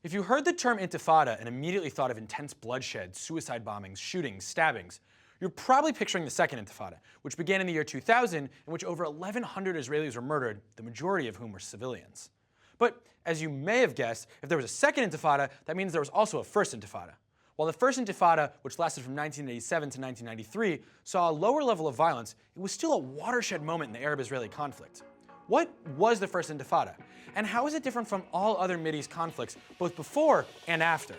If you heard the term Intifada and immediately thought of intense bloodshed, suicide bombings, shootings, stabbings, you're probably picturing the Second Intifada, which began in the year 2000, in which over 1,100 Israelis were murdered, the majority of whom were civilians. But as you may have guessed, if there was a Second Intifada, that means there was also a First Intifada. While the First Intifada, which lasted from 1987 to 1993, saw a lower level of violence, it was still a watershed moment in the Arab-Israeli conflict. What was the First Intifada? And how is it different from all other Mideast conflicts, both before and after?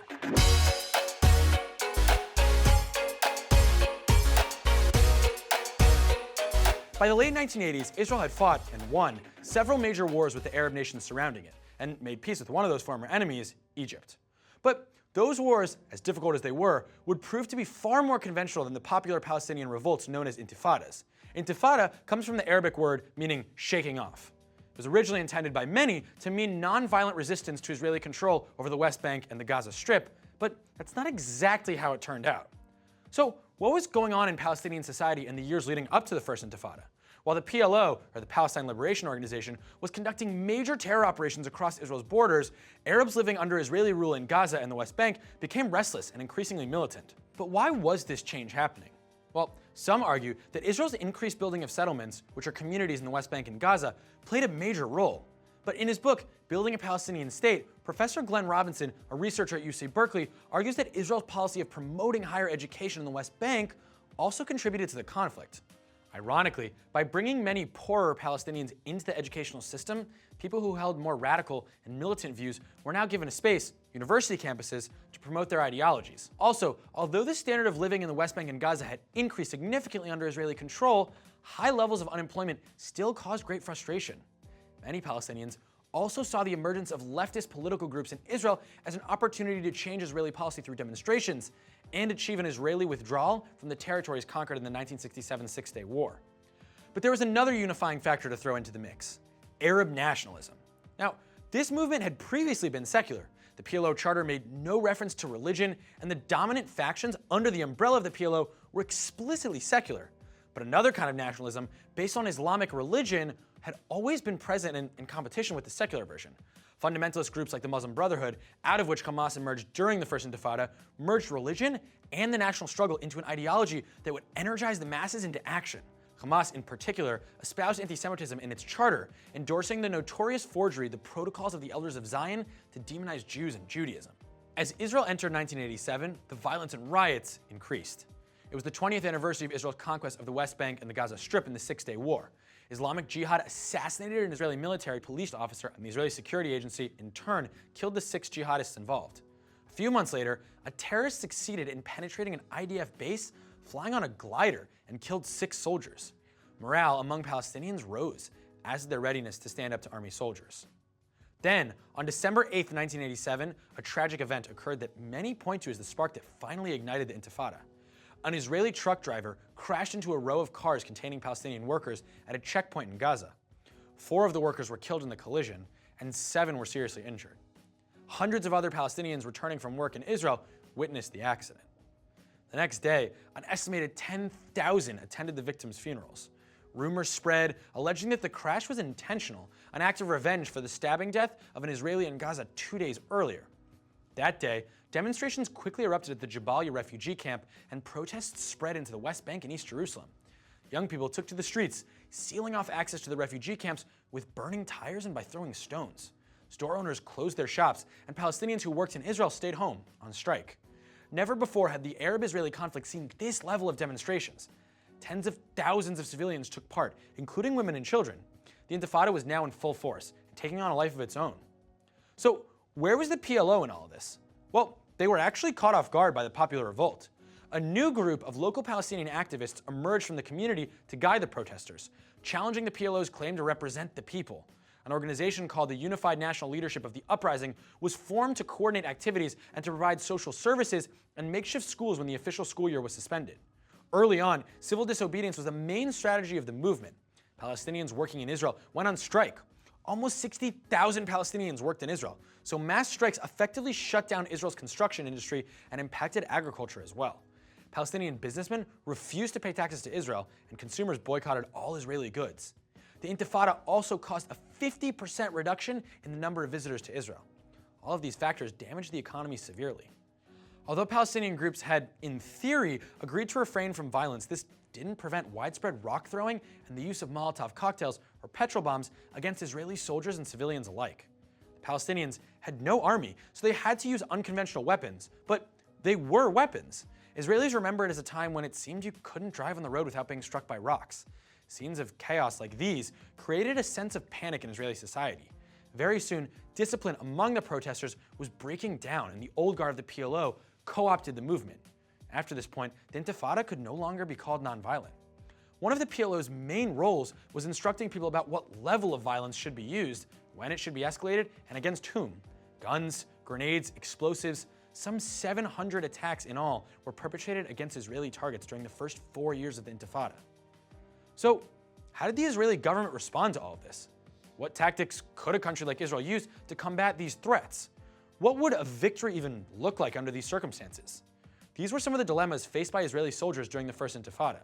By the late 1980s, Israel had fought and won several major wars with the Arab nations surrounding it, and made peace with one of those former enemies, Egypt. But those wars, as difficult as they were, would prove to be far more conventional than the popular Palestinian revolts known as intifadas. Intifada comes from the Arabic word meaning shaking off. It was originally intended by many to mean non-violent resistance to Israeli control over the West Bank and the Gaza Strip, but that's not exactly how it turned out. So what was going on in Palestinian society in the years leading up to the First Intifada? While the PLO, or the Palestine Liberation Organization, was conducting major terror operations across Israel's borders, Arabs living under Israeli rule in Gaza and the West Bank became restless and increasingly militant. But why was this change happening? Well, some argue that Israel's increased building of settlements, which are communities in the West Bank and Gaza, played a major role. But in his book, Building a Palestinian State, Professor Glenn Robinson, a researcher at UC Berkeley, argues that Israel's policy of promoting higher education in the West Bank also contributed to the conflict. Ironically, by bringing many poorer Palestinians into the educational system, people who held more radical and militant views were now given a space, university campuses, to promote their ideologies. Also, although the standard of living in the West Bank and Gaza had increased significantly under Israeli control, high levels of unemployment still caused great frustration. Many Palestinians also saw the emergence of leftist political groups in Israel as an opportunity to change Israeli policy through demonstrations and achieve an Israeli withdrawal from the territories conquered in the 1967 Six-Day War. But there was another unifying factor to throw into the mix: Arab nationalism. Now, this movement had previously been secular. The PLO charter made no reference to religion, and the dominant factions under the umbrella of the PLO were explicitly secular. But another kind of nationalism, based on Islamic religion, had always been present in competition with the secular version. Fundamentalist groups like the Muslim Brotherhood, out of which Hamas emerged during the First Intifada, merged religion and the national struggle into an ideology that would energize the masses into action. Hamas, in particular, espoused anti-Semitism in its charter, endorsing the notorious forgery, the Protocols of the Elders of Zion, to demonize Jews and Judaism. As Israel entered 1987, the violence and riots increased. It was the 20th anniversary of Israel's conquest of the West Bank and the Gaza Strip in the Six-Day War. Islamic Jihad assassinated an Israeli military police officer, and the Israeli security agency, in turn, killed the 6 jihadists involved. A few months later, a terrorist succeeded in penetrating an IDF base, flying on a glider, and killed 6 soldiers. Morale among Palestinians rose, as did their readiness to stand up to army soldiers. Then, on December 8, 1987, a tragic event occurred that many point to as the spark that finally ignited the Intifada. An Israeli truck driver crashed into a row of cars containing Palestinian workers at a checkpoint in Gaza. 4 of the workers were killed in the collision, and 7 were seriously injured. Hundreds of other Palestinians returning from work in Israel witnessed the accident. The next day, an estimated 10,000 attended the victims' funerals. Rumors spread alleging that the crash was intentional, an act of revenge for the stabbing death of an Israeli in Gaza 2 days earlier. That day, demonstrations quickly erupted at the Jabalia refugee camp, and protests spread into the West Bank and East Jerusalem. Young people took to the streets, sealing off access to the refugee camps with burning tires and by throwing stones. Store owners closed their shops, and Palestinians who worked in Israel stayed home on strike. Never before had the Arab-Israeli conflict seen this level of demonstrations. Tens of thousands of civilians took part, including women and children. The Intifada was now in full force, and taking on a life of its own. So, where was the PLO in all of this? Well, they were actually caught off guard by the popular revolt. A new group of local Palestinian activists emerged from the community to guide the protesters, challenging the PLO's claim to represent the people. An organization called the Unified National Leadership of the Uprising was formed to coordinate activities and to provide social services and makeshift schools when the official school year was suspended. Early on, civil disobedience was the main strategy of the movement. Palestinians working in Israel went on strike. Almost 60,000 Palestinians worked in Israel, so mass strikes effectively shut down Israel's construction industry and impacted agriculture as well. Palestinian businessmen refused to pay taxes to Israel, and consumers boycotted all Israeli goods. The Intifada also caused a 50% reduction in the number of visitors to Israel. All of these factors damaged the economy severely. Although Palestinian groups had, in theory, agreed to refrain from violence, this didn't prevent widespread rock throwing and the use of Molotov cocktails or petrol bombs against Israeli soldiers and civilians alike. The Palestinians had no army, so they had to use unconventional weapons, but they were weapons. Israelis remember it as a time when it seemed you couldn't drive on the road without being struck by rocks. Scenes of chaos like these created a sense of panic in Israeli society. Very soon, discipline among the protesters was breaking down, and the old guard of the PLO co-opted the movement. After this point, the Intifada could no longer be called nonviolent. One of the PLO's main roles was instructing people about what level of violence should be used, when it should be escalated, and against whom. Guns, grenades, explosives, some 700 attacks in all were perpetrated against Israeli targets during the first 4 years of the Intifada. So, how did the Israeli government respond to all of this? What tactics could a country like Israel use to combat these threats? What would a victory even look like under these circumstances? These were some of the dilemmas faced by Israeli soldiers during the First Intifada.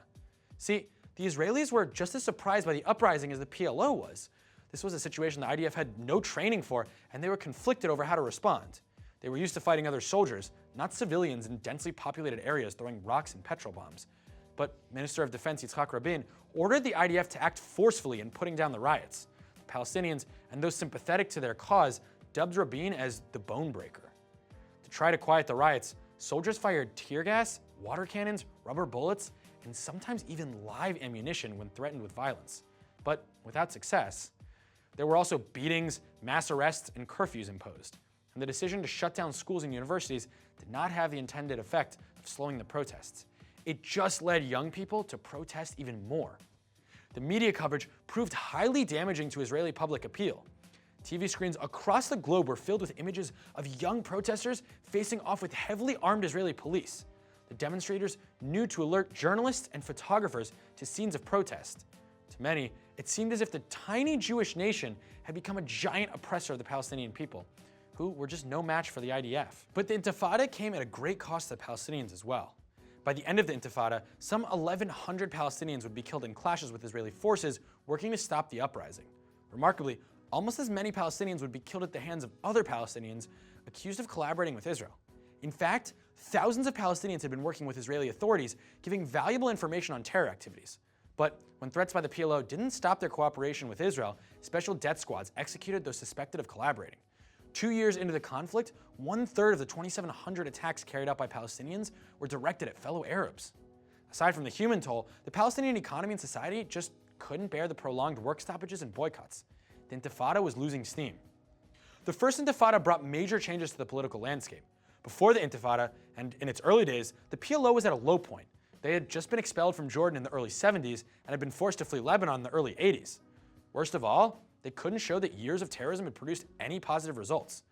See, the Israelis were just as surprised by the uprising as the PLO was. This was a situation the IDF had no training for, and they were conflicted over how to respond. They were used to fighting other soldiers, not civilians in densely populated areas throwing rocks and petrol bombs. But Minister of Defense Yitzhak Rabin ordered the IDF to act forcefully in putting down the riots. The Palestinians and those sympathetic to their cause dubbed Rabin as the bone breaker. To try to quiet the riots, soldiers fired tear gas, water cannons, rubber bullets, and sometimes even live ammunition when threatened with violence. But without success. There were also beatings, mass arrests, and curfews imposed. And the decision to shut down schools and universities did not have the intended effect of slowing the protests. It just led young people to protest even more. The media coverage proved highly damaging to Israeli public appeal. TV screens across the globe were filled with images of young protesters facing off with heavily armed Israeli police. The demonstrators knew to alert journalists and photographers to scenes of protest. To many, it seemed as if the tiny Jewish nation had become a giant oppressor of the Palestinian people, who were just no match for the IDF. But the Intifada came at a great cost to the Palestinians as well. By the end of the Intifada, some 1,100 Palestinians would be killed in clashes with Israeli forces working to stop the uprising. Remarkably, almost as many Palestinians would be killed at the hands of other Palestinians accused of collaborating with Israel. In fact, thousands of Palestinians had been working with Israeli authorities, giving valuable information on terror activities. But when threats by the PLO didn't stop their cooperation with Israel, special death squads executed those suspected of collaborating. 2 years into the conflict, 1/3 of the 2,700 attacks carried out by Palestinians were directed at fellow Arabs. Aside from the human toll, the Palestinian economy and society just couldn't bear the prolonged work stoppages and boycotts. The Intifada was losing steam. The First Intifada brought major changes to the political landscape. Before the Intifada, and in its early days, the PLO was at a low point. They had just been expelled from Jordan in the early 70s and had been forced to flee Lebanon in the early 80s. Worst of all, they couldn't show that years of terrorism had produced any positive results.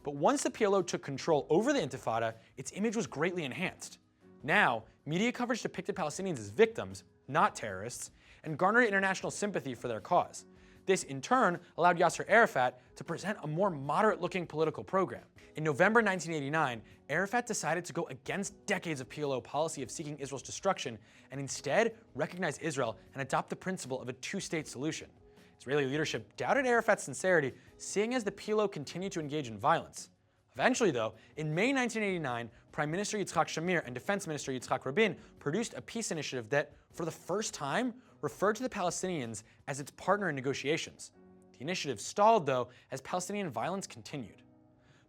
But once the PLO took control over the Intifada, its image was greatly enhanced. Now, media coverage depicted Palestinians as victims, not terrorists, and garnered international sympathy for their cause. This, in turn, allowed Yasser Arafat to present a more moderate-looking political program. In November 1989, Arafat decided to go against decades of PLO policy of seeking Israel's destruction and instead recognize Israel and adopt the principle of a two-state solution. Israeli leadership doubted Arafat's sincerity, seeing as the PLO continued to engage in violence. Eventually, though, in May 1989, Prime Minister Yitzhak Shamir and Defense Minister Yitzhak Rabin produced a peace initiative that, for the first time, referred to the Palestinians as its partner in negotiations. The initiative stalled, though, as Palestinian violence continued.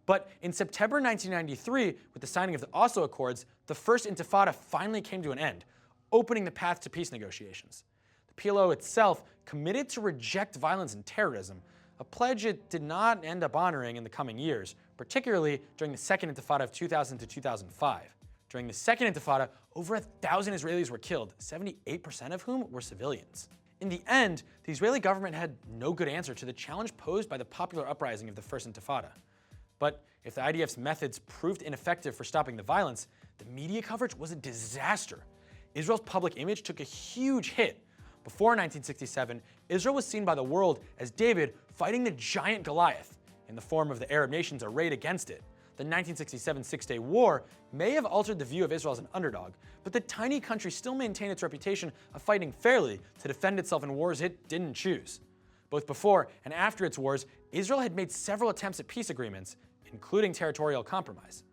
But in September 1993, with the signing of the Oslo Accords, the First Intifada finally came to an end, opening the path to peace negotiations. The PLO itself committed to reject violence and terrorism, a pledge it did not end up honoring in the coming years, particularly during the Second Intifada of 2000 to 2005. During the Second Intifada, over 1,000 Israelis were killed, 78% of whom were civilians. In the end, the Israeli government had no good answer to the challenge posed by the popular uprising of the First Intifada. But if the IDF's methods proved ineffective for stopping the violence, the media coverage was a disaster. Israel's public image took a huge hit. Before 1967, Israel was seen by the world as David fighting the giant Goliath, in the form of the Arab nations arrayed against it. The 1967 Six-Day War may have altered the view of Israel as an underdog, but the tiny country still maintained its reputation of fighting fairly to defend itself in wars it didn't choose. Both before and after its wars, Israel had made several attempts at peace agreements. including territorial compromise.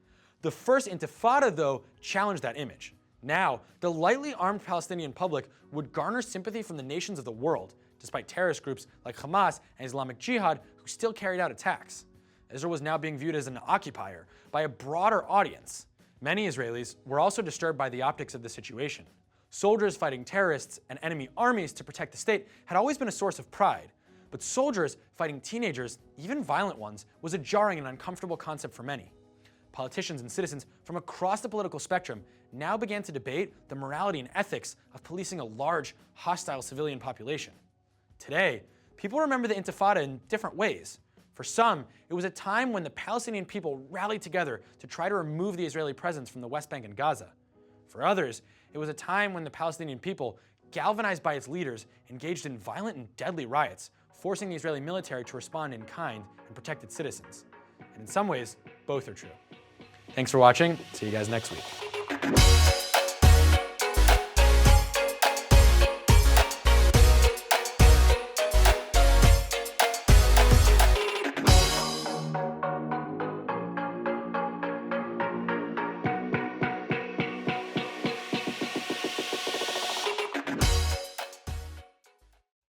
The First Intifada, though, challenged that image. Now, the lightly armed Palestinian public would garner sympathy from the nations of the world, despite terrorist groups like Hamas and Islamic Jihad who still carried out attacks. Israel was now being viewed as an occupier by a broader audience. Many Israelis were also disturbed by the optics of the situation. Soldiers fighting terrorists and enemy armies to protect the state had always been a source of pride, but soldiers fighting teenagers, even violent ones, was a jarring and uncomfortable concept for many. Politicians and citizens from across the political spectrum now began to debate the morality and ethics of policing a large, hostile civilian population. Today, people remember the Intifada in different ways. For some, it was a time when the Palestinian people rallied together to try to remove the Israeli presence from the West Bank and Gaza. For others, it was a time when the Palestinian people, galvanized by its leaders, engaged in violent and deadly riots, forcing the Israeli military to respond in kind and protect its citizens. And in some ways, both are true. Thanks for watching. See you guys next week.